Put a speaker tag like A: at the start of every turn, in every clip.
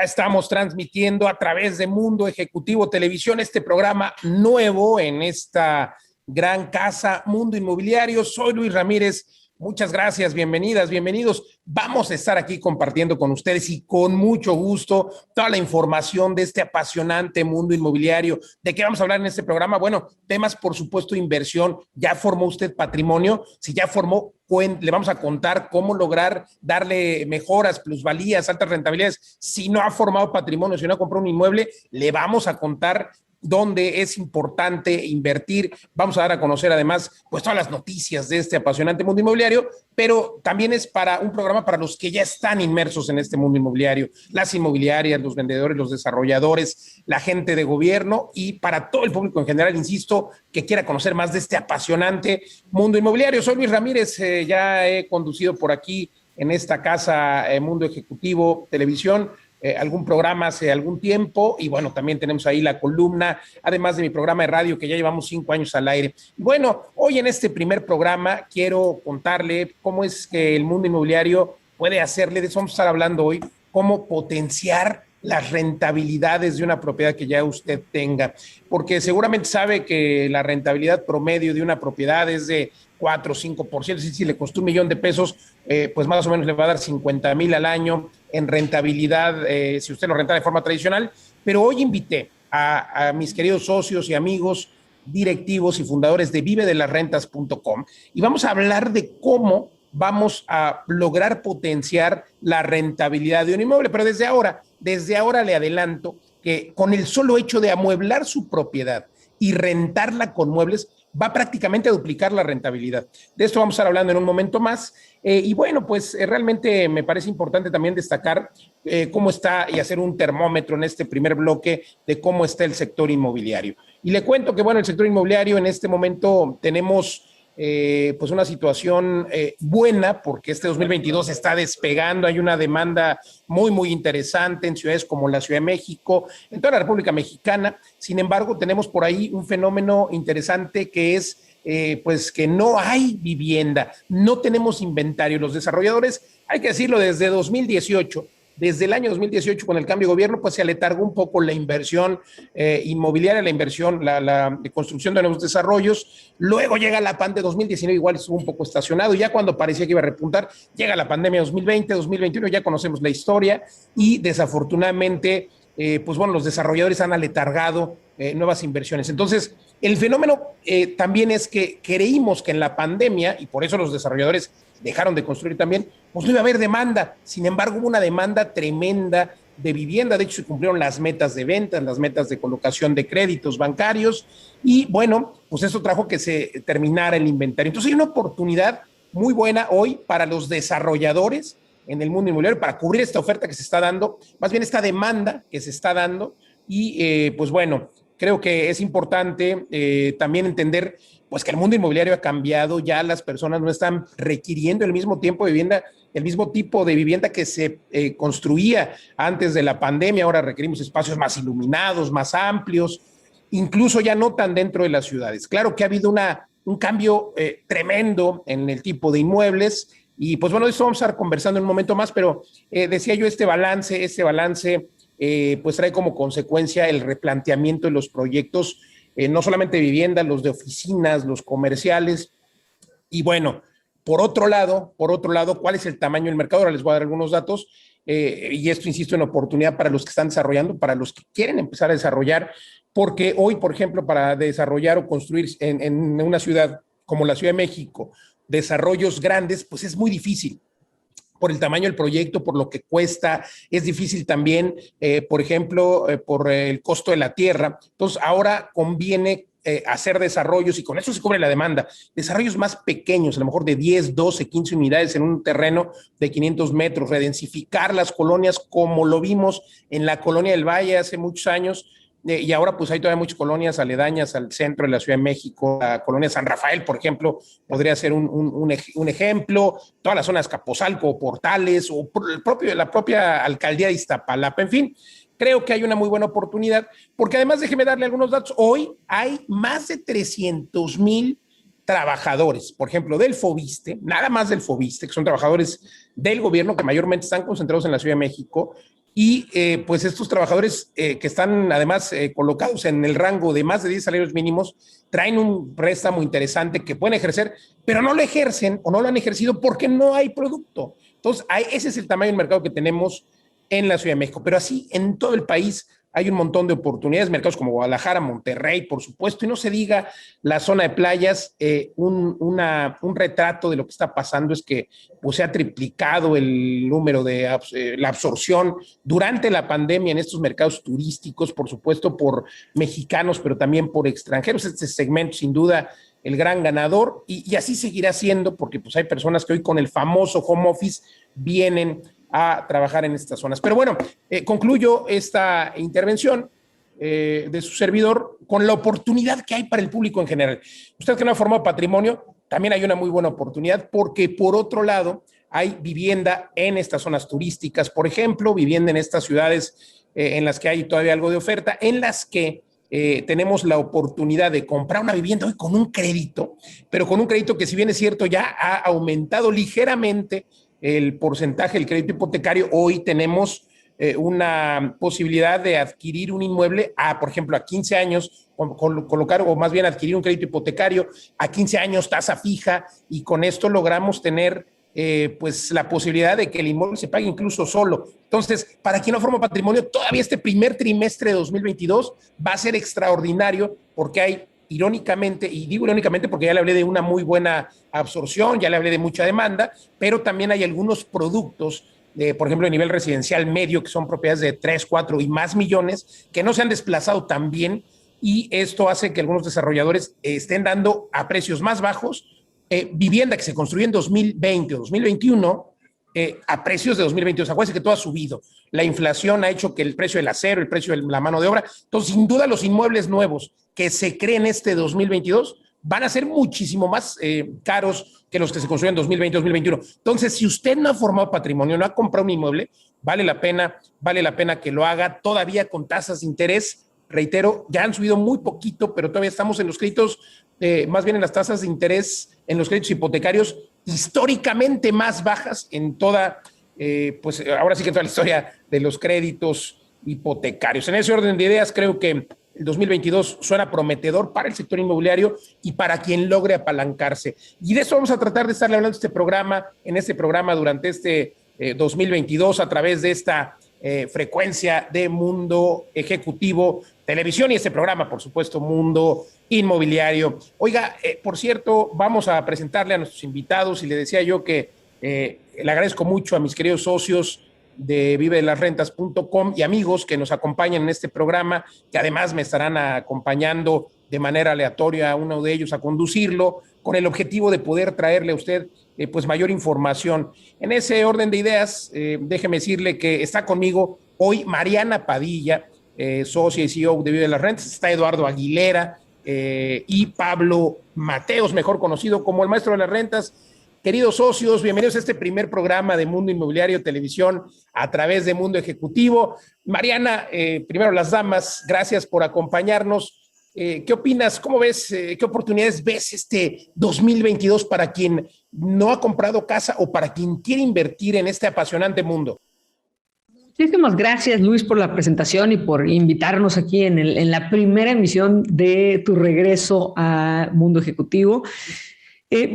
A: Ya estamos transmitiendo a través de Mundo Ejecutivo Televisión este programa nuevo en esta gran casa Mundo Inmobiliario. Soy Luis Ramírez. Muchas gracias, bienvenidas, bienvenidos. Vamos a estar aquí compartiendo con ustedes y con mucho gusto toda la información de este apasionante mundo inmobiliario. ¿De qué vamos a hablar en este programa? Bueno, temas, por supuesto, de inversión. ¿Ya formó usted patrimonio? Si ya formó, le vamos a contar cómo lograr darle mejoras, plusvalías, altas rentabilidades. Si no ha formado patrimonio, si no ha comprado un inmueble, le vamos a contar donde es importante invertir. Vamos a dar a conocer además pues todas las noticias de este apasionante mundo inmobiliario, pero también es para un programa para los que ya están inmersos en este mundo inmobiliario, las inmobiliarias, los vendedores, los desarrolladores, la gente de gobierno y para todo el público en general, insisto, que quiera conocer más de este apasionante mundo inmobiliario. Soy Luis Ramírez, ya he conducido por aquí en esta casa Mundo Ejecutivo Televisión algún programa hace algún tiempo y bueno, también tenemos ahí la columna, además de mi programa de radio que ya llevamos 5 años al aire. Bueno, hoy en este primer programa quiero contarle cómo es que el mundo inmobiliario puede hacerle, de eso vamos a estar hablando hoy, cómo potenciar las rentabilidades de una propiedad que ya usted tenga, porque seguramente sabe que la rentabilidad promedio de una propiedad es de 4 o 5%, si le costó $1,000,000, pues más o menos le va a dar 50,000 al año en rentabilidad, si usted lo renta de forma tradicional. Pero hoy invité a mis queridos socios y amigos directivos y fundadores de vivedelasrentas.com y vamos a hablar de cómo vamos a lograr potenciar la rentabilidad de un inmueble. Pero desde ahora le adelanto que con el solo hecho de amueblar su propiedad y rentarla con muebles, va prácticamente a duplicar la rentabilidad. De esto vamos a estar hablando en un momento más. Y bueno, pues realmente me parece importante también destacar cómo está y hacer un termómetro en este primer bloque de cómo está el sector inmobiliario. Y le cuento que, bueno, el sector inmobiliario en este momento tenemos pues una situación buena porque este 2022 está despegando, hay una demanda muy interesante en ciudades como la Ciudad de México, en toda la República Mexicana. Sin embargo, tenemos por ahí un fenómeno interesante que es pues que no hay vivienda, no tenemos inventario. Los desarrolladores, hay que decirlo, desde el año 2018, con el cambio de gobierno, pues se aletargó un poco la inversión inmobiliaria, la inversión, la construcción de nuevos desarrollos. Luego llega la pandemia, 2019 igual estuvo un poco estacionado, ya cuando parecía que iba a repuntar, llega la pandemia 2020, 2021, ya conocemos la historia y desafortunadamente, pues bueno, los desarrolladores han aletargado nuevas inversiones. Entonces, el fenómeno también es que creímos que en la pandemia, y por eso los desarrolladores dejaron de construir también, pues no iba a haber demanda. Sin embargo, hubo una demanda tremenda de vivienda. De hecho, se cumplieron las metas de ventas, las metas de colocación de créditos bancarios. Y bueno, pues eso trajo que se terminara el inventario. Entonces hay una oportunidad muy buena hoy para los desarrolladores en el mundo inmobiliario para cubrir esta oferta que se está dando, más bien esta demanda que se está dando. Y pues bueno, creo que es importante también entender pues que el mundo inmobiliario ha cambiado, ya las personas no están requiriendo el mismo tiempo de vivienda, el mismo tipo de vivienda que se construía antes de la pandemia. Ahora requerimos espacios más iluminados, más amplios, incluso ya no tan dentro de las ciudades. Claro que ha habido un cambio tremendo en el tipo de inmuebles y pues bueno, de eso vamos a estar conversando en un momento más, pero decía yo, este balance pues trae como consecuencia el replanteamiento de los proyectos, no solamente de vivienda, los de oficinas, los comerciales. Y bueno, por otro lado, ¿cuál es el tamaño del mercado? Ahora les voy a dar algunos datos, y esto, insisto, en oportunidad para los que están desarrollando, para los que quieren empezar a desarrollar, porque hoy, por ejemplo, para desarrollar o construir en una ciudad como la Ciudad de México, desarrollos grandes, pues es muy difícil por el tamaño del proyecto, por lo que cuesta, es difícil también, por ejemplo, por el costo de la tierra. Entonces, ahora conviene hacer desarrollos y con eso se cubre la demanda. Desarrollos más pequeños, a lo mejor de 10, 12, 15 unidades en un terreno de 500 metros, redensificar las colonias como lo vimos en la Colonia del Valle hace muchos años. Y ahora pues hay todavía muchas colonias aledañas al centro de la Ciudad de México. La colonia San Rafael, por ejemplo, podría ser un ejemplo. Todas las zonas Capozalco, Portales o la propia alcaldía de Iztapalapa. En fin, creo que hay una muy buena oportunidad porque además, déjeme darle algunos datos. Hoy hay más de 300,000 trabajadores, por ejemplo, del FOVISSSTE, nada más del FOVISSSTE, que son trabajadores del gobierno que mayormente están concentrados en la Ciudad de México, y pues estos trabajadores que están además colocados en el rango de más de 10 salarios mínimos traen un préstamo interesante que pueden ejercer, pero no lo ejercen o no lo han ejercido porque no hay producto. Entonces, ese es el tamaño del mercado que tenemos en la Ciudad de México, pero así en todo el país hay un montón de oportunidades, mercados como Guadalajara, Monterrey, por supuesto, y no se diga la zona de playas. Un retrato de lo que está pasando es que pues, se ha triplicado el número de la absorción durante la pandemia en estos mercados turísticos, por supuesto, por mexicanos, pero también por extranjeros. Este segmento, sin duda, el gran ganador, y así seguirá siendo, porque pues, hay personas que hoy con el famoso home office vienen a trabajar en estas zonas. Pero bueno, concluyo esta intervención de su servidor con la oportunidad que hay para el público en general. Usted que no ha formado patrimonio, también hay una muy buena oportunidad porque por otro lado hay vivienda en estas zonas turísticas, por ejemplo, vivienda en estas ciudades en las que hay todavía algo de oferta, en las que tenemos la oportunidad de comprar una vivienda hoy con un crédito, pero con un crédito que si bien es cierto ya ha aumentado ligeramente el porcentaje del crédito hipotecario. Hoy tenemos una posibilidad de adquirir un inmueble por ejemplo, a 15 años, colocar o más bien adquirir un crédito hipotecario a 15 años, tasa fija, y con esto logramos tener pues la posibilidad de que el inmueble se pague incluso solo. Entonces, para quien no forma patrimonio, todavía este primer trimestre de 2022 va a ser extraordinario porque hay irónicamente, y digo irónicamente porque ya le hablé de una muy buena absorción, ya le hablé de mucha demanda, pero también hay algunos productos, por ejemplo, a nivel residencial medio, que son propiedades de 3, 4 y más millones, que no se han desplazado tan bien, y esto hace que algunos desarrolladores estén dando a precios más bajos vivienda que se construyó en 2020 o 2021 a precios de 2022. Acuérdense que todo ha subido. La inflación ha hecho que el precio del acero, el precio de la mano de obra, entonces sin duda los inmuebles nuevos que se creen este 2022 van a ser muchísimo más caros que los que se construyen en 2020, 2021. Entonces, si usted no ha formado patrimonio, no ha comprado un inmueble, vale la pena que lo haga todavía con tasas de interés. Reitero, ya han subido muy poquito, pero todavía estamos en los créditos, más bien en las tasas de interés en los créditos hipotecarios históricamente más bajas en toda, pues ahora sí que toda la historia de los créditos hipotecarios. En ese orden de ideas, creo que el 2022 suena prometedor para el sector inmobiliario y para quien logre apalancarse. Y de eso vamos a tratar de estarle hablando en este programa durante este 2022 a través de esta frecuencia de Mundo Ejecutivo Televisión y este programa, por supuesto, Mundo Inmobiliario. Oiga, por cierto, vamos a presentarle a nuestros invitados y le decía yo que le agradezco mucho a mis queridos socios de vivedelasrentas.com y amigos que nos acompañan en este programa, que además me estarán acompañando de manera aleatoria a uno de ellos a conducirlo, con el objetivo de poder traerle a usted pues mayor información. En ese orden de ideas, déjeme decirle que está conmigo hoy Mariana Padilla, socia y CEO de Vive de las Rentas, está Eduardo Aguilera y Pablo Mateos, mejor conocido como el maestro de las rentas. Queridos socios, bienvenidos a este primer programa de Mundo Inmobiliario Televisión a través de Mundo Ejecutivo. Mariana, primero las damas, gracias por acompañarnos. ¿Qué opinas? ¿Cómo ves? ¿Qué oportunidades ves este 2022 para quien no ha comprado casa o para quien quiere invertir en este apasionante mundo?
B: Muchísimas gracias, Luis, por la presentación y por invitarnos aquí en la primera emisión de tu regreso a Mundo Ejecutivo.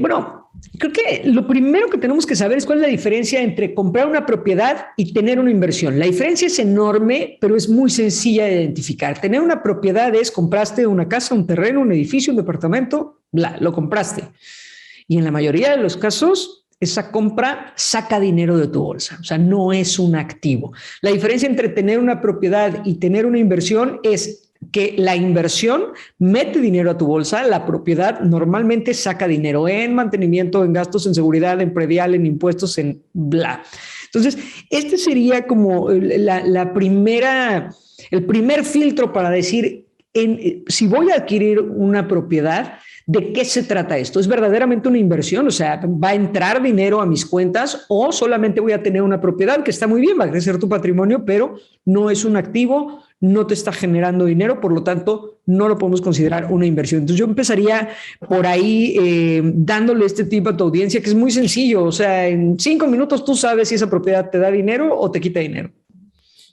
B: Bueno, creo que lo primero que tenemos que saber es cuál es la diferencia entre comprar una propiedad y tener una inversión. La diferencia es enorme, pero es muy sencilla de identificar. Tener una propiedad es compraste una casa, un terreno, un edificio, un departamento, lo compraste. Y en la mayoría de los casos, esa compra saca dinero de tu bolsa, o sea, no es un activo. La diferencia entre tener una propiedad y tener una inversión es que la inversión mete dinero a tu bolsa, la propiedad normalmente saca dinero en mantenimiento, en gastos, en seguridad, en predial, en impuestos, en bla. Entonces, este sería como el primer filtro para decir, si voy a adquirir una propiedad, ¿de qué se trata esto? ¿Es verdaderamente una inversión? O sea, ¿va a entrar dinero a mis cuentas o solamente voy a tener una propiedad que está muy bien, va a crecer tu patrimonio, pero no es un activo, no te está generando dinero, por lo tanto, no lo podemos considerar una inversión? Entonces, yo empezaría por ahí dándole este tip a tu audiencia, que es muy sencillo. O sea, en 5 minutos tú sabes si esa propiedad te da dinero o te quita dinero.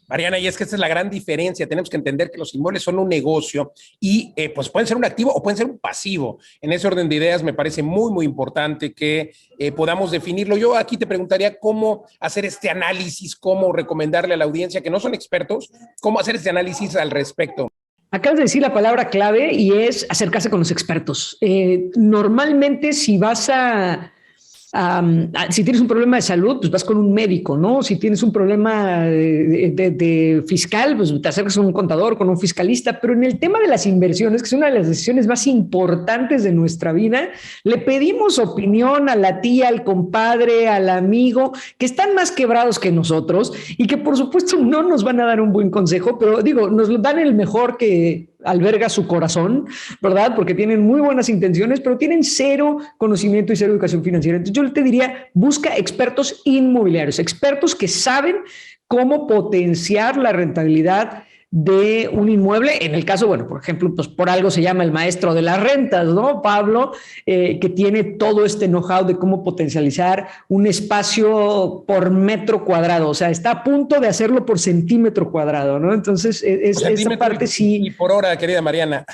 A: Mariana, y es que esta es la gran diferencia. Tenemos que entender que los inmuebles son un negocio y pues pueden ser un activo o pueden ser un pasivo. En ese orden de ideas me parece muy, muy importante que podamos definirlo. Yo aquí te preguntaría cómo hacer este análisis, cómo recomendarle a la audiencia que no son expertos, cómo hacer este análisis al respecto.
B: Acabas de decir la palabra clave y es acercarse con los expertos. Normalmente si vas si tienes un problema de salud, pues vas con un médico, ¿no? Si tienes un problema de fiscal, pues te acercas con un contador, con un fiscalista, pero en el tema de las inversiones, que es una de las decisiones más importantes de nuestra vida, le pedimos opinión a la tía, al compadre, al amigo, que están más quebrados que nosotros y que por supuesto no nos van a dar un buen consejo, pero digo, nos dan el mejor que alberga su corazón, ¿verdad? Porque tienen muy buenas intenciones, pero tienen cero conocimiento y cero educación financiera. Entonces yo te diría, busca expertos inmobiliarios, expertos que saben cómo potenciar la rentabilidad de un inmueble. En el caso, bueno, por ejemplo, pues por algo se llama el maestro de las rentas, ¿no? Pablo, que tiene todo este know-how de cómo potencializar un espacio por metro cuadrado, o sea, está a punto de hacerlo por centímetro cuadrado, ¿no? Entonces, esa parte sí.
A: Y por hora, querida Mariana.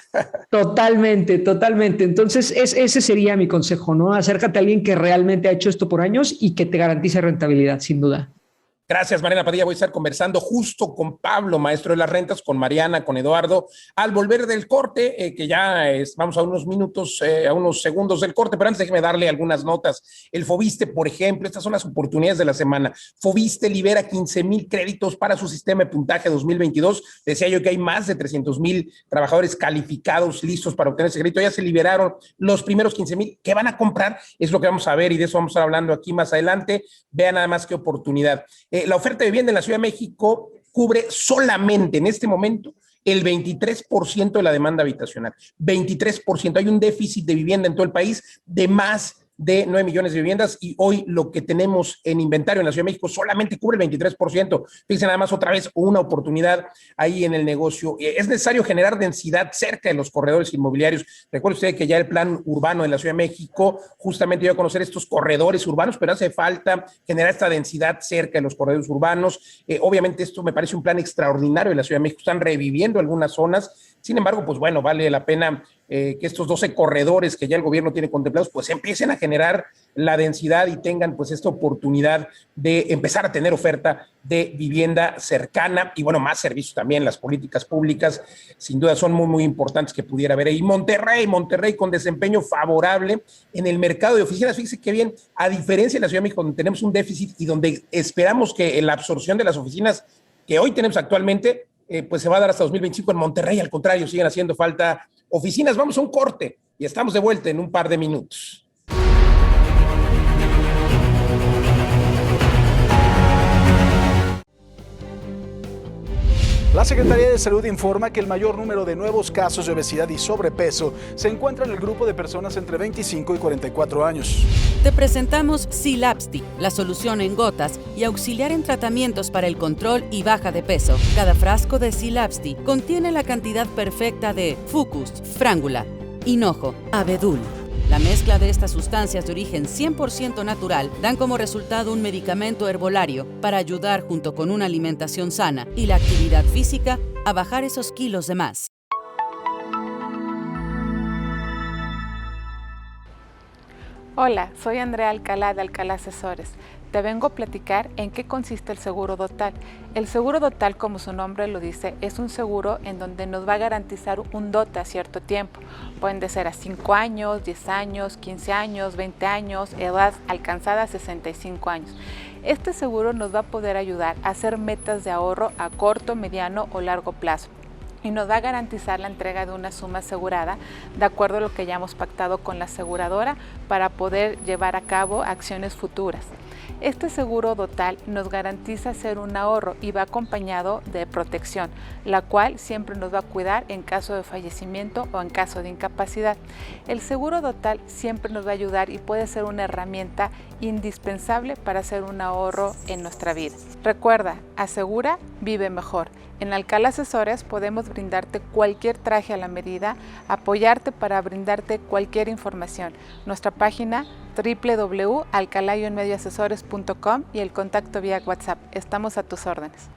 B: Totalmente, totalmente. Entonces, ese sería mi consejo, ¿no? Acércate a alguien que realmente ha hecho esto por años y que te garantice rentabilidad, sin duda.
A: Gracias, Mariana Padilla. Voy a estar conversando justo con Pablo, maestro de las rentas, con Mariana, con Eduardo, al volver del corte, que ya vamos a unos minutos, a unos segundos del corte, pero antes déjeme darle algunas notas. El Fobiste, por ejemplo, estas son las oportunidades de la semana. Fobiste libera 15,000 créditos para su sistema de puntaje 2022. Decía yo que hay más de 300,000 trabajadores calificados, listos para obtener ese crédito. Ya se liberaron los primeros 15,000. ¿Qué van a comprar? Es lo que vamos a ver y de eso vamos a estar hablando aquí más adelante. Vean nada más qué oportunidad. La oferta de vivienda en la Ciudad de México cubre solamente en este momento el 23% de la demanda habitacional. 23%. Hay un déficit de vivienda en todo el país de más de 9 millones de viviendas y hoy lo que tenemos en inventario en la Ciudad de México solamente cubre el 23%. Fíjense nada más otra vez una oportunidad ahí en el negocio. Es necesario generar densidad cerca de los corredores inmobiliarios. Recuerde usted que ya el plan urbano de la Ciudad de México justamente dio a conocer estos corredores urbanos, pero hace falta generar esta densidad cerca de los corredores urbanos. Obviamente esto me parece un plan extraordinario de la Ciudad de México. Están reviviendo algunas zonas. Sin embargo, pues bueno, vale la pena que estos 12 corredores que ya el gobierno tiene contemplados, pues empiecen a generar la densidad y tengan pues esta oportunidad de empezar a tener oferta de vivienda cercana y bueno, más servicios también. Las políticas públicas sin duda son muy, muy importantes que pudiera haber. Y Monterrey con desempeño favorable en el mercado de oficinas. Fíjense que bien, a diferencia de la Ciudad de México, donde tenemos un déficit y donde esperamos que la absorción de las oficinas que hoy tenemos actualmente pues se va a dar hasta 2025. En Monterrey, al contrario, siguen haciendo falta oficinas. Vamos a un corte y estamos de vuelta en un par de minutos.
C: La Secretaría de Salud informa que el mayor número de nuevos casos de obesidad y sobrepeso se encuentra en el grupo de personas entre 25 y 44 años.
D: Te presentamos Silapsti, la solución en gotas y auxiliar en tratamientos para el control y baja de peso. Cada frasco de Silapsti contiene la cantidad perfecta de Fucus, Frángula, Hinojo, Abedul. La mezcla de estas sustancias de origen 100% natural dan como resultado un medicamento herbolario para ayudar junto con una alimentación sana y la actividad física a bajar esos kilos de más.
E: Hola, soy Andrea Alcalá de Alcalá Asesores. Te vengo a platicar en qué consiste el seguro Dotal. El seguro Dotal, como su nombre lo dice, es un seguro en donde nos va a garantizar un dote a cierto tiempo. Pueden ser a 5 años, 10 años, 15 años, 20 años, edad alcanzada a 65 años. Este seguro nos va a poder ayudar a hacer metas de ahorro a corto, mediano o largo plazo. Y nos va a garantizar la entrega de una suma asegurada de acuerdo a lo que ya hemos pactado con la aseguradora para poder llevar a cabo acciones futuras. Este seguro Dotal nos garantiza hacer un ahorro y va acompañado de protección, la cual siempre nos va a cuidar en caso de fallecimiento o en caso de incapacidad. El seguro Dotal siempre nos va a ayudar y puede ser una herramienta indispensable para hacer un ahorro en nuestra vida. Recuerda, asegura, vive mejor. En Alcalá Asesores podemos brindarte cualquier traje a la medida, apoyarte para brindarte cualquier información. Nuestra página www.alcala-medioasesores.com y el contacto vía WhatsApp. Estamos a tus órdenes.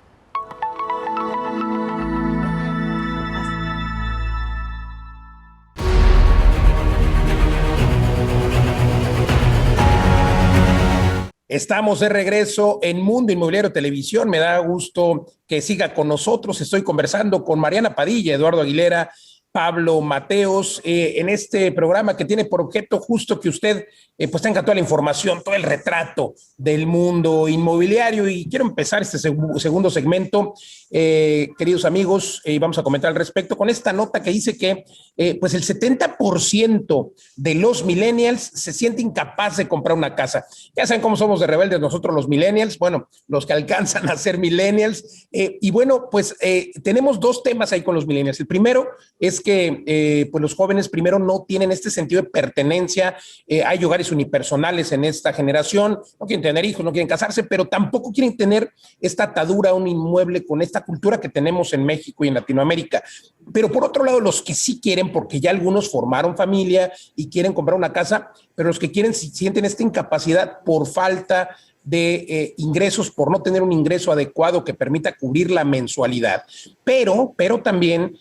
A: Estamos de regreso en Mundo Inmobiliario Televisión. Me da gusto que siga con nosotros. Estoy conversando con Mariana Padilla, Eduardo Aguilera, Pablo Mateos, en este programa que tiene por objeto justo que usted pues tenga toda la información, todo el retrato del mundo inmobiliario. Y quiero empezar este segundo segmento, queridos amigos, y vamos a comentar al respecto con esta nota que dice que pues el 70% de los millennials se siente incapaz de comprar una casa. Ya saben cómo somos de rebeldes nosotros los millennials, bueno, los que alcanzan a ser millennials. Y bueno, pues tenemos dos temas ahí con los millennials. El primero es que pues los jóvenes primero no tienen este sentido de pertenencia. Hay hogares unipersonales en esta generación, no quieren tener hijos, no quieren casarse, pero tampoco quieren tener esta atadura a un inmueble con esta cultura que tenemos en México y en Latinoamérica. Pero por otro lado, los que sí quieren, porque ya algunos formaron familia y quieren comprar una casa, pero los que quieren sienten esta incapacidad por falta de ingresos, por no tener un ingreso adecuado que permita cubrir la mensualidad, pero también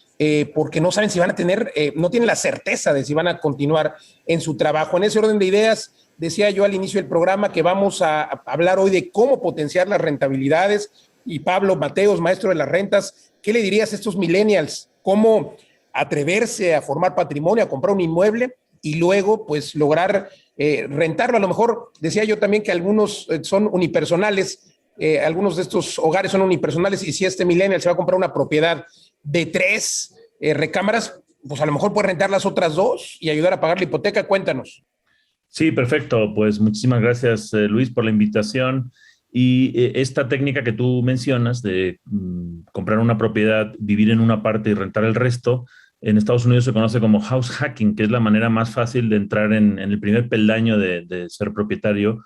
A: porque no saben si van a tener, no tienen la certeza de si van a continuar en su trabajo. En ese orden de ideas, decía yo al inicio del programa que vamos a hablar hoy de cómo potenciar las rentabilidades. Y Pablo Mateos, maestro de las rentas, ¿qué le dirías a estos millennials? ¿Cómo atreverse a formar patrimonio, a comprar un inmueble y luego pues lograr rentarlo? A lo mejor decía yo también que algunos son unipersonales, algunos de estos hogares son unipersonales, y si este millennial se va a comprar una propiedad de 3 recámaras, pues a lo mejor puede rentar las otras 2 y ayudar a pagar la hipoteca. Cuéntanos.
F: Sí, perfecto. Pues muchísimas gracias, Luis, por la invitación. Y esta técnica que tú mencionas de comprar una propiedad, vivir en una parte y rentar el resto, en Estados Unidos se conoce como house hacking, que es la manera más fácil de entrar en el primer peldaño de ser propietario.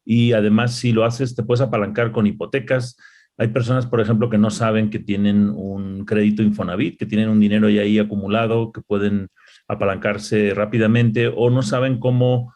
F: Y además, si lo haces, te puedes apalancar con hipotecas. Hay personas, por ejemplo, que no saben que tienen un crédito Infonavit, que tienen un dinero ya ahí acumulado, que pueden apalancarse rápidamente, o no saben cómo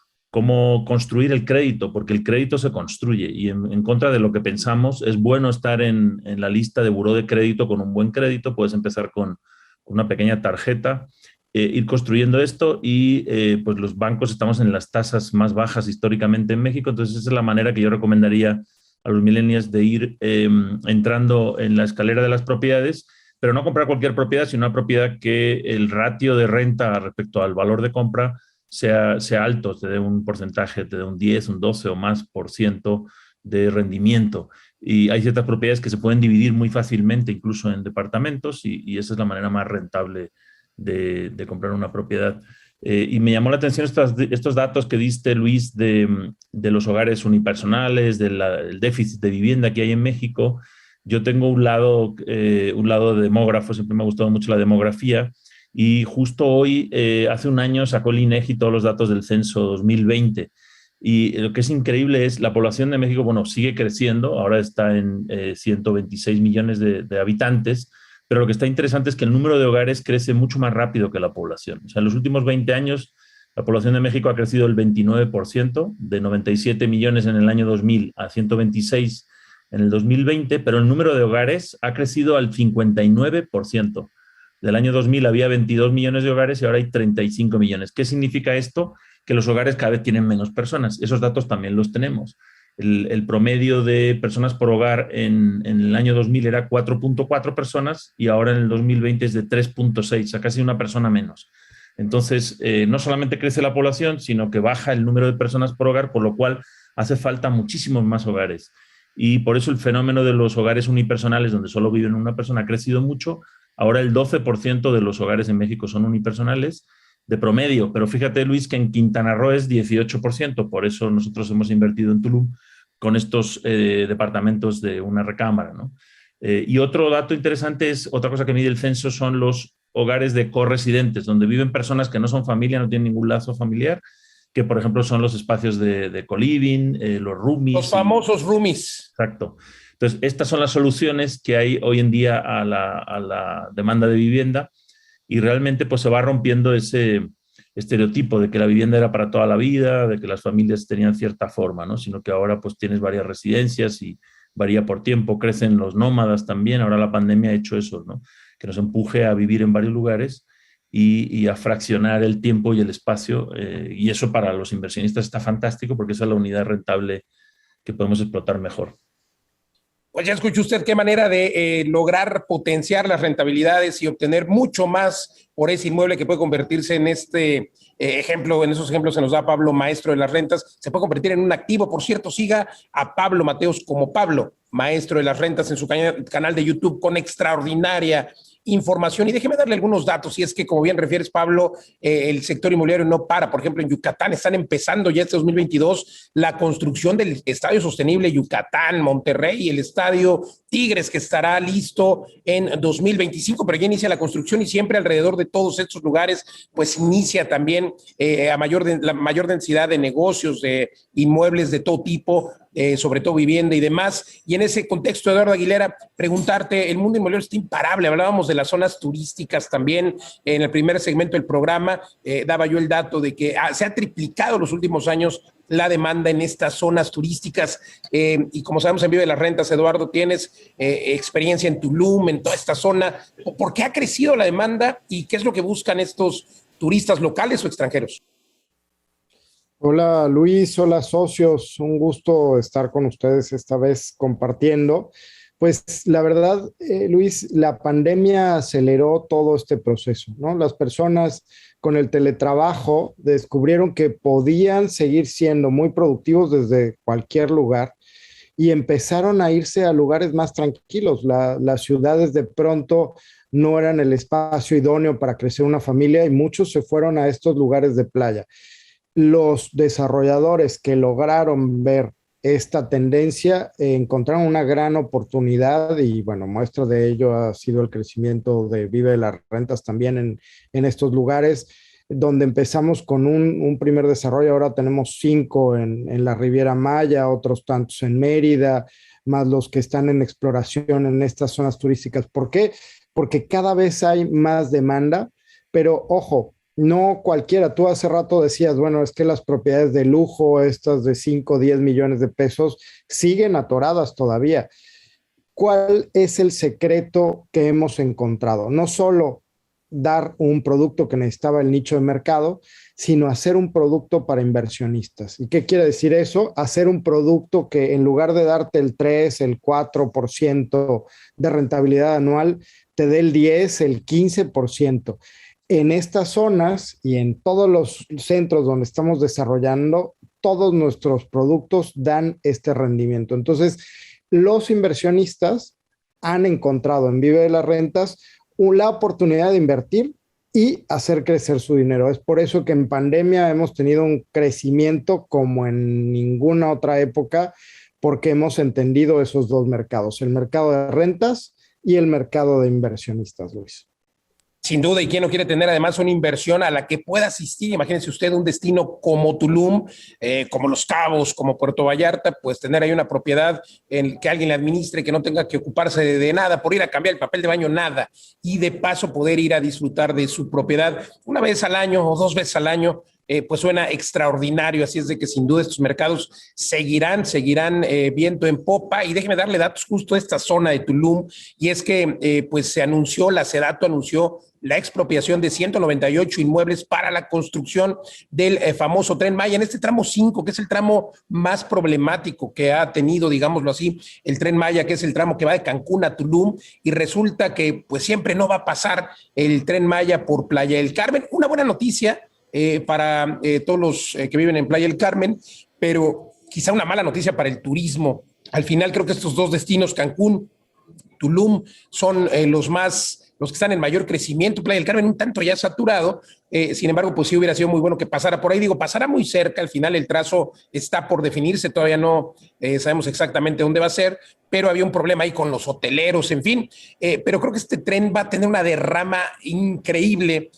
F: construir el crédito, porque el crédito se construye, y en contra de lo que pensamos, es bueno estar en la lista de buró de crédito con un buen crédito. Puedes empezar con una pequeña tarjeta, ir construyendo esto, y pues los bancos estamos en las tasas más bajas históricamente en México. Entonces esa es la manera que yo recomendaría a los millennials de ir entrando en la escalera de las propiedades, pero no comprar cualquier propiedad, sino una propiedad que el ratio de renta respecto al valor de compra sea alto, te dé un porcentaje, te dé un 10, un 12 o más por ciento de rendimiento. Y hay ciertas propiedades que se pueden dividir muy fácilmente, incluso en departamentos, y esa es la manera más rentable de comprar una propiedad. Y me llamó la atención estos datos que diste, Luis, de los hogares unipersonales, del déficit de vivienda que hay en México. Yo tengo un lado demógrafo, siempre me ha gustado mucho la demografía, y justo hoy, hace un año, sacó el INEGI todos los datos del censo 2020. Y lo que es increíble es la población de México, bueno, sigue creciendo, ahora está en 126 millones de habitantes, pero lo que está interesante es que el número de hogares crece mucho más rápido que la población. O sea, en los últimos 20 años, la población de México ha crecido el 29%, de 97 millones en el año 2000 a 126 en el 2020, pero el número de hogares ha crecido al 59%. Del año 2000 había 22 millones de hogares y ahora hay 35 millones. ¿Qué significa esto? Que los hogares cada vez tienen menos personas. Esos datos también los tenemos. El promedio de personas por hogar en el año 2000 era 4.4 personas y ahora en el 2020 es de 3.6, o sea, casi una persona menos. Entonces, no solamente crece la población, sino que baja el número de personas por hogar, por lo cual hace falta muchísimos más hogares. Y por eso el fenómeno de los hogares unipersonales, donde solo vive una persona, ha crecido mucho. Ahora el 12% de los hogares en México son unipersonales de promedio, pero fíjate, Luis, que en Quintana Roo es 18%, por eso nosotros hemos invertido en Tulum con estos departamentos de una recámara, ¿no? Y otro dato interesante es, otra cosa que mide el censo son los hogares de corresidentes, donde viven personas que no son familia, no tienen ningún lazo familiar, que por ejemplo son los espacios de co-living, los roomies.
A: Los famosos roomies.
F: Exacto. Entonces, estas son las soluciones que hay hoy en día a la demanda de vivienda, y realmente pues se va rompiendo ese estereotipo de que la vivienda era para toda la vida, de que las familias tenían cierta forma, ¿no? Sino que ahora pues tienes varias residencias y varía por tiempo, crecen los nómadas también. Ahora la pandemia ha hecho eso, ¿no? Que nos empuje a vivir en varios lugares y a fraccionar el tiempo y el espacio, y eso para los inversionistas está fantástico porque esa es la unidad rentable que podemos explotar mejor.
A: Pues ya escuchó usted qué manera de lograr potenciar las rentabilidades y obtener mucho más por ese inmueble que puede convertirse en este ejemplo, en esos ejemplos que nos da Pablo, maestro de las rentas, se puede convertir en un activo. Por cierto, siga a Pablo Mateos como Pablo, maestro de las rentas, en su canal de YouTube, con extraordinaria información. Y déjeme darle algunos datos, y es que, como bien refieres, Pablo, el sector inmobiliario no para. Por ejemplo, en Yucatán están empezando ya este 2022 la construcción del Estadio Sostenible Yucatán, Monterrey, el Estadio Tigres, que estará listo en 2025, pero ya inicia la construcción, y siempre alrededor de todos estos lugares, pues inicia también la mayor densidad de negocios, de inmuebles de todo tipo, sobre todo vivienda y demás. Y en ese contexto, Eduardo Aguilera, preguntarte, el mundo inmobiliario está imparable. Hablábamos de las zonas turísticas también en el primer segmento del programa. Daba yo el dato de que se ha triplicado en los últimos años la demanda en estas zonas turísticas. Y como sabemos en Vive de las Rentas, Eduardo, tienes experiencia en Tulum, en toda esta zona. ¿Por qué ha crecido la demanda y qué es lo que buscan estos turistas locales o extranjeros?
G: Hola Luis, hola socios, un gusto estar con ustedes esta vez compartiendo. Pues la verdad, Luis, la pandemia aceleró todo este proceso, ¿no? Las personas con el teletrabajo descubrieron que podían seguir siendo muy productivos desde cualquier lugar y empezaron a irse a lugares más tranquilos. Las ciudades de pronto no eran el espacio idóneo para crecer una familia y muchos se fueron a estos lugares de playa. Los desarrolladores que lograron ver esta tendencia encontraron una gran oportunidad y, bueno, muestra de ello ha sido el crecimiento de Vive de las Rentas también en estos lugares, donde empezamos con un primer desarrollo. Ahora tenemos 5 en la Riviera Maya, otros tantos en Mérida, más los que están en exploración en estas zonas turísticas. ¿Por qué? Porque cada vez hay más demanda, pero ojo, no cualquiera. Tú hace rato decías, bueno, es que las propiedades de lujo, estas de 5 o 10 millones de pesos, siguen atoradas todavía. ¿Cuál es el secreto que hemos encontrado? No solo dar un producto que necesitaba el nicho de mercado, sino hacer un producto para inversionistas. ¿Y qué quiere decir eso? Hacer un producto que en lugar de darte el 3, el 4% de rentabilidad anual, te dé el 10, el 15%. En estas zonas y en todos los centros donde estamos desarrollando, todos nuestros productos dan este rendimiento. Entonces, los inversionistas han encontrado en Vive de las Rentas la oportunidad de invertir y hacer crecer su dinero. Es por eso que en pandemia hemos tenido un crecimiento como en ninguna otra época, porque hemos entendido esos dos mercados, el mercado de rentas y el mercado de inversionistas, Luis.
A: Sin duda, y quién no quiere tener además una inversión a la que pueda asistir. Imagínense usted un destino como Tulum, como Los Cabos, como Puerto Vallarta, pues tener ahí una propiedad en que alguien le administre, que no tenga que ocuparse de nada, por ir a cambiar el papel de baño, nada. Y de paso poder ir a disfrutar de su propiedad una vez al año o 2 veces al año. Pues suena extraordinario. Así es de que sin duda estos mercados seguirán viento en popa. Y déjeme darle datos justo a esta zona de Tulum, y es que pues se anunció, la SEDATU anunció la expropiación de 198 inmuebles para la construcción del famoso Tren Maya en este tramo 5, que es el tramo más problemático que ha tenido, digámoslo así, el Tren Maya, que es el tramo que va de Cancún a Tulum, y resulta que pues siempre no va a pasar el Tren Maya por Playa del Carmen. Una buena noticia para todos los que viven en Playa del Carmen, pero quizá una mala noticia para el turismo. Al final creo que estos dos destinos, Cancún, Tulum, son los que están en mayor crecimiento. Playa del Carmen un tanto ya saturado, sin embargo, pues sí hubiera sido muy bueno que pasara por ahí. Digo, pasará muy cerca, al final el trazo está por definirse, todavía no sabemos exactamente dónde va a ser, pero había un problema ahí con los hoteleros, en fin. Pero creo que este tren va a tener una derrama increíble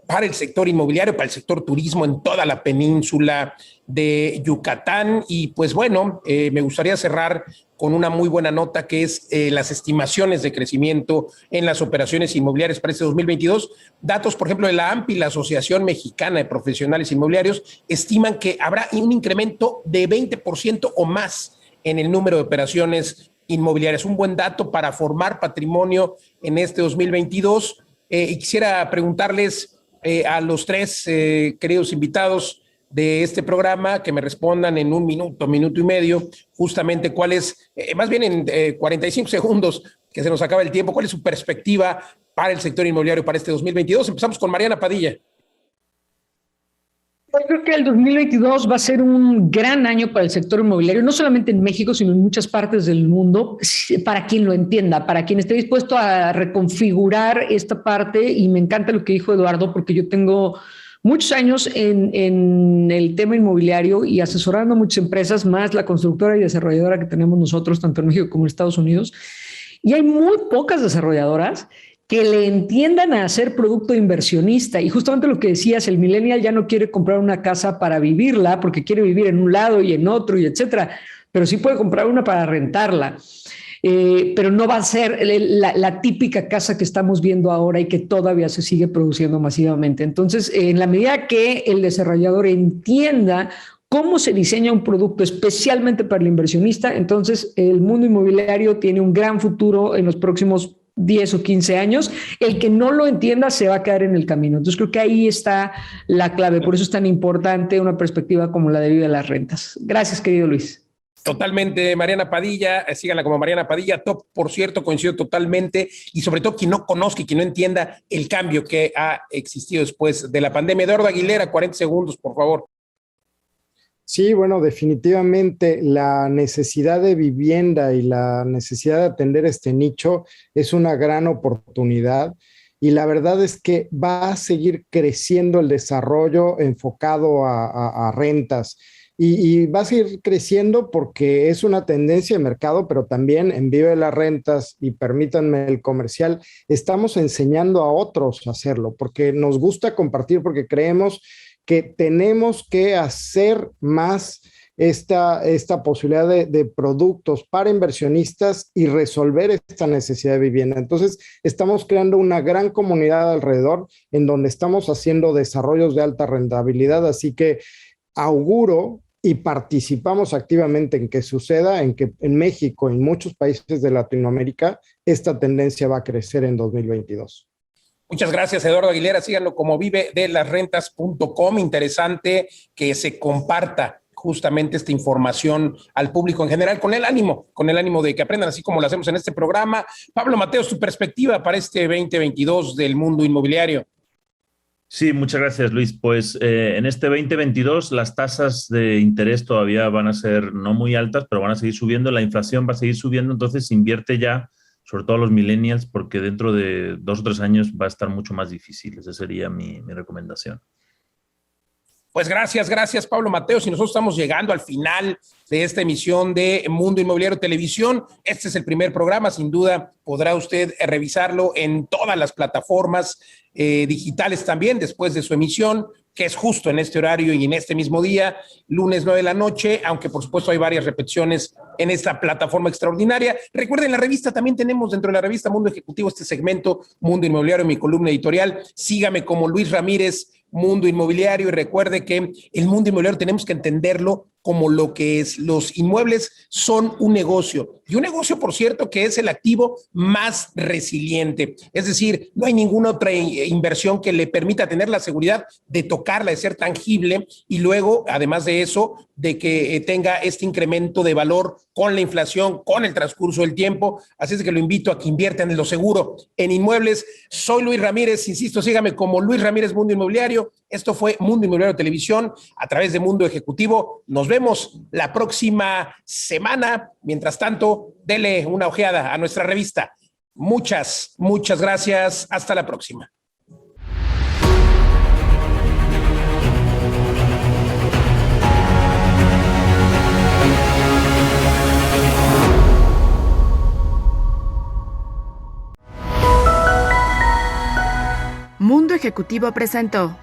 A: para el sector inmobiliario, para el sector turismo en toda la península de Yucatán. Y pues bueno, me gustaría cerrar con una muy buena nota, que es las estimaciones de crecimiento en las operaciones inmobiliarias para este 2022. Datos, por ejemplo, de la AMPI, la Asociación Mexicana de Profesionales Inmobiliarios, estiman que habrá un incremento de 20% o más en el número de operaciones inmobiliarias. Un buen dato para formar patrimonio en este 2022. Y quisiera preguntarles a los tres queridos invitados de este programa, que me respondan en un minuto, minuto y medio, justamente cuál es, más bien en 45 segundos, que se nos acaba el tiempo, cuál es su perspectiva para el sector inmobiliario para este 2022. Empezamos con Mariana Padilla.
B: Yo creo que el 2022 va a ser un gran año para el sector inmobiliario, no solamente en México, sino en muchas partes del mundo, para quien lo entienda, para quien esté dispuesto a reconfigurar esta parte. Y me encanta lo que dijo Eduardo, porque yo tengo muchos años en el tema inmobiliario y asesorando a muchas empresas, más la constructora y desarrolladora que tenemos nosotros, tanto en México como en Estados Unidos. Y hay muy pocas desarrolladoras que le entiendan a hacer producto inversionista. Y justamente lo que decías, el millennial ya no quiere comprar una casa para vivirla porque quiere vivir en un lado y en otro y etcétera, pero sí puede comprar una para rentarla. Pero no va a ser la típica casa que estamos viendo ahora y que todavía se sigue produciendo masivamente. Entonces, en la medida que el desarrollador entienda cómo se diseña un producto especialmente para el inversionista, entonces el mundo inmobiliario tiene un gran futuro en los próximos 10 o 15 años. El que no lo entienda se va a quedar en el camino. Entonces creo que ahí está la clave. Por eso es tan importante una perspectiva como la de vida de las rentas. Gracias, querido Luis.
A: Totalmente, Mariana Padilla, síganla como Mariana Padilla, top, por cierto, coincido totalmente, y sobre todo quien no conozca y quien no entienda el cambio que ha existido después de la pandemia. Eduardo Aguilera, 40 segundos, por favor.
G: Sí, bueno, definitivamente la necesidad de vivienda y la necesidad de atender este nicho es una gran oportunidad, y la verdad es que va a seguir creciendo el desarrollo enfocado a rentas, y va a seguir creciendo porque es una tendencia de mercado, pero también en Vive las Rentas, y permítanme el comercial, estamos enseñando a otros a hacerlo porque nos gusta compartir, porque creemos que tenemos que hacer más esta posibilidad de productos para inversionistas y resolver esta necesidad de vivienda. Entonces, estamos creando una gran comunidad alrededor en donde estamos haciendo desarrollos de alta rentabilidad, así que auguro y participamos activamente en que suceda, en que en México, en muchos países de Latinoamérica, esta tendencia va a crecer en 2022.
A: Muchas gracias, Eduardo Aguilera. Síganlo como vivedelasrentas.com. Interesante que se comparta justamente esta información al público en general, con el ánimo de que aprendan, así como lo hacemos en este programa. Pablo Mateos, tu perspectiva para este 2022 del mundo inmobiliario.
F: Sí, muchas gracias, Luis. Pues en este 2022 las tasas de interés todavía van a ser no muy altas, pero van a seguir subiendo, la inflación va a seguir subiendo, entonces invierte ya, sobre todo los millennials, porque dentro de 2 o 3 años va a estar mucho más difícil. Esa sería mi recomendación.
A: Pues gracias, Pablo Mateos. Y nosotros estamos llegando al final de esta emisión de Mundo Inmobiliario Televisión. Este es el primer programa, sin duda podrá usted revisarlo en todas las plataformas digitales también después de su emisión, que es justo en este horario y en este mismo día, lunes 9 de la noche, aunque por supuesto hay varias repeticiones en esta plataforma extraordinaria. Recuerden, la revista también tenemos dentro de la revista Mundo Ejecutivo este segmento Mundo Inmobiliario, mi columna editorial. Sígame como Luis Ramírez, Mundo Inmobiliario, y recuerde que el mundo inmobiliario tenemos que entenderlo como lo que es. Los inmuebles son un negocio, y un negocio, por cierto, que es el activo más resiliente. Es decir, no hay ninguna otra inversión que le permita tener la seguridad de tocarla, de ser tangible, y luego, además de eso, de que tenga este incremento de valor con la inflación, con el transcurso del tiempo. Así es que lo invito a que inviertan en lo seguro, en inmuebles. Soy Luis Ramírez, insisto, sígame como Luis Ramírez Mundo Inmobiliario. Esto fue Mundo Inmobiliario Televisión a través de Mundo Ejecutivo. Nos vemos la próxima semana. Mientras tanto, dele una ojeada a nuestra revista. Muchas gracias. Hasta la próxima.
H: Mundo Ejecutivo presentó